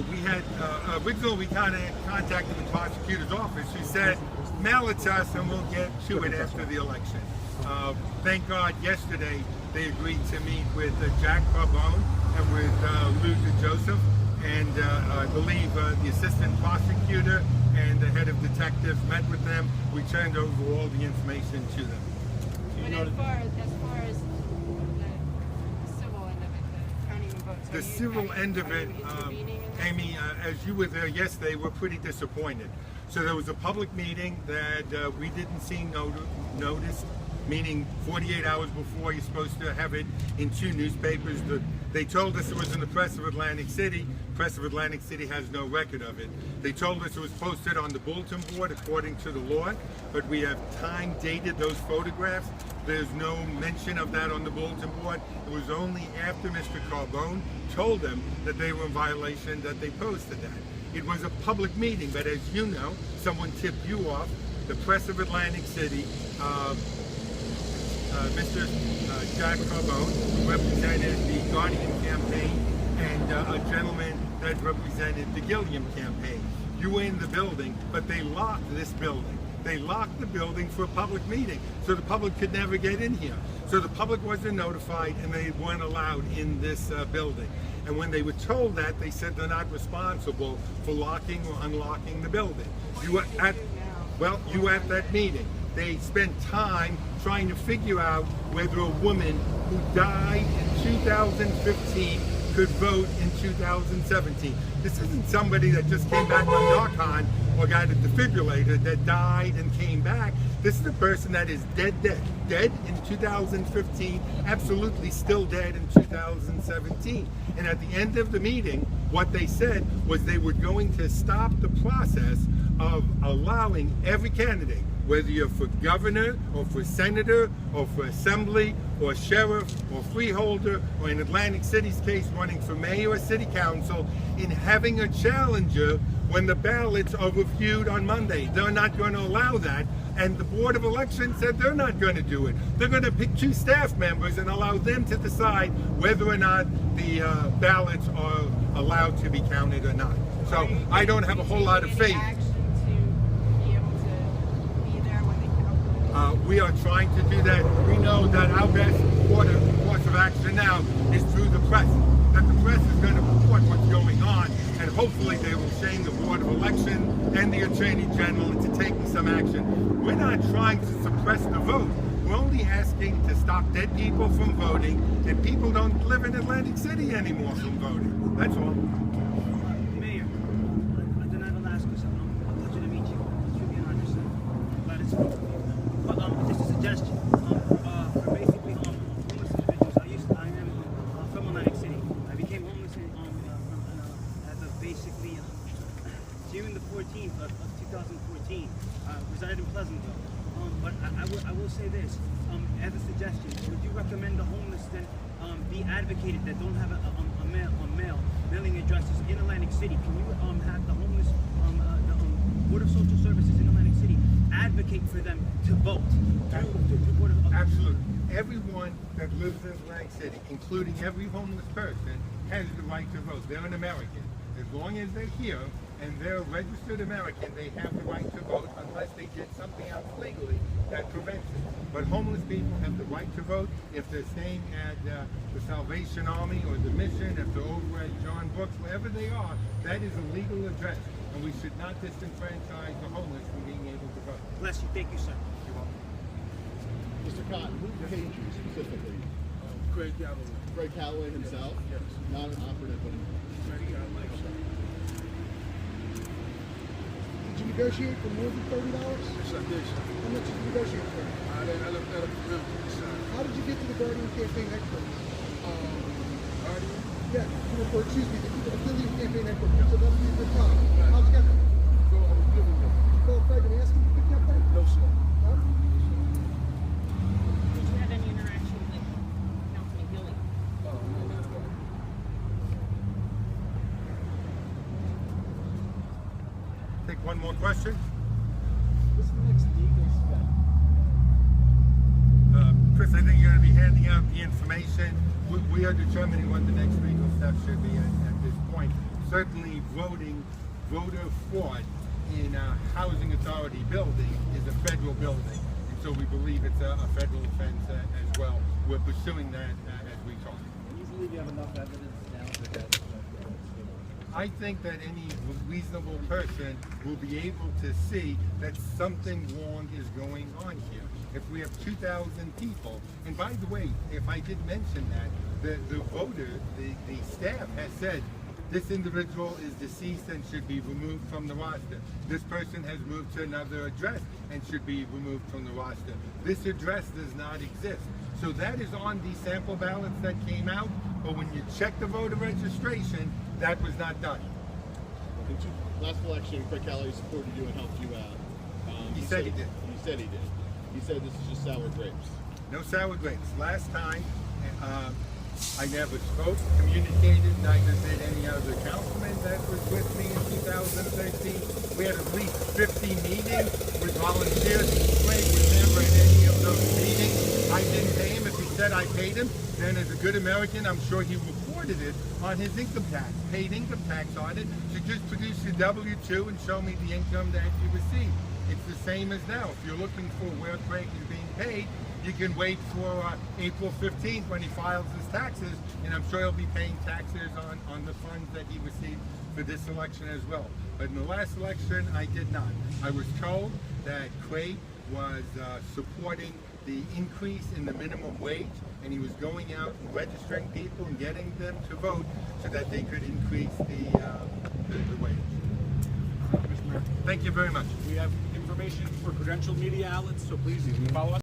we had originally we kind of contacted the prosecutor's office. She said, mail it to us and we'll get to it after the election. Thank God yesterday they agreed to meet with Jack Carbone and with Luther Joseph, and I believe the assistant prosecutor and the head of detectives met with them. We turned over all the information to them. But as far as the civil end of it, the counting of votes, the civil end of it, Amy, as you were there yesterday, we're pretty disappointed. So there was a public meeting that we didn't see notice, meaning 48 hours before. You're supposed to have it in 2 newspapers. They told us it was in the Press of Atlantic City. Press of Atlantic City has no record of it. They told us it was posted on the bulletin board according to the law, but we have time dated those photographs. There's no mention of that on the bulletin board. It was only after Mr. Carbone told them that they were in violation that they posted that. It was a public meeting, but as you know, someone tipped you off. The Press of Atlantic City, Mr. Jack Carbone, who represented the Guardian campaign, and a gentleman that represented the Gilliam campaign. You were in the building, but they locked this building. They locked the building for a public meeting, so the public could never get in here. So the public wasn't notified, and they weren't allowed in this building. And when they were told that, they said they're not responsible for locking or unlocking the building. You were at that meeting. They spent time trying to figure out whether a woman who died in 2015 could vote in 2017. This isn't somebody that just came back on Narcan or got a defibrillator that died and came back. This is a person that is dead in 2015, absolutely still dead in 2017. And at the end of the meeting, what they said was they were going to stop the process of allowing every candidate, whether you're for governor or for senator or for assembly or sheriff or freeholder, or in Atlantic City's case running for mayor or city council, in having a challenger when the ballots are reviewed on Monday. They're not going to allow that, and the Board of Elections said they're not going to do it. They're going to pick 2 staff members and allow them to decide whether or not the ballots are allowed to be counted or not. So I don't have a whole lot of faith. We are trying to do that. We know that our best course of action now is through the press. That the press is going to report what's going on, and hopefully they will shame the Board of Election and the Attorney General into taking some action. We're not trying to suppress the vote. We're only asking to stop dead people from voting, and people don't live in Atlantic City anymore from voting. That's all. Mayor, I did not ask you something. Pleasure to meet you. It's really an honor, glad it's from you. Just a suggestion. For basically homeless individuals, I am from Atlantic City. I became homeless as of basically June the 14th of 2014. Resided in Pleasantville. But I will say this, as a suggestion, would you recommend the homeless then be advocated that don't have a mailing addresses in Atlantic City? Can you have the homeless, the Board of Social Services in Atlantic City advocate for them to vote? Absolutely. Everyone that lives in Atlantic City, including every homeless person, has the right to vote. They're an American. As long as they're here and they're a registered American, they have the right to vote unless they did something else legally that prevents it. But homeless people have the right to vote if they're staying at the Salvation Army or the Mission, if they're over at John Brooks, wherever they are, that is a legal address. And we should not disenfranchise the homeless from being able to vote. Bless you. Thank you, sir. You're welcome. Mr. Cotton, who paid you specifically? Craig Galloway. Craig Calloway himself? Yes. Not an operative, but Craig Galloway. did you negotiate for more than $30? Yes, I did, sir. How much did you negotiate for? I looked at a film to decide. How did you get to the Guardian campaign experts? Guardian? Yeah, the Gilliam campaign experts. So that would be a good problem. How'd you get them? I was giving them. Did you call Craig and ask him to pick you up there? No, sir. Huh? Did you have any interaction with Councilman Gilliam? No, not at all. Take one more question. What's the next legal step? Chris, I think you're going to be handing out the information. We are determining what the next legal steps should be at this point. certainly voter fraud in a housing authority building is a federal building. And so we believe it's a federal offense as well. We're pursuing that as we talk. Do you believe you have enough evidence now that that's I think that any reasonable person will be able to see that something wrong is going on here. If we have 2,000 people, and by the way, if I did mention that, the voter, the staff has said this individual is deceased and should be removed from the roster. This person has moved to another address and should be removed from the roster. This address does not exist. So that is on the sample ballots that came out, but when you check the voter registration, that was not done. Last election, Craig Calloway supported you and helped you out. He said he did. He said he did. He said this is just sour grapes. No sour grapes. Last time, I never spoke, communicated, neither did any other councilman that was with me in 2013. We had at least 50 meetings with volunteers. Craig was never at any of those meetings. I didn't pay him. If he said I paid him, then as a good American, I'm sure he reported it on his income tax, paid income tax on it, to just produce your W-2 and show me the income that you received. It's the same as now. If you're looking for where Craig is being paid, you can wait for April 15th when he files his taxes, and I'm sure he'll be paying taxes on the funds that he received for this election as well. But in the last election, I did not. I was told that Craig was supporting the increase in the minimum wage, and he was going out and registering people and getting them to vote so that they could increase the wage. Mr. Mayor, Thank you very much. we have information for credentialed media outlets, so please follow up.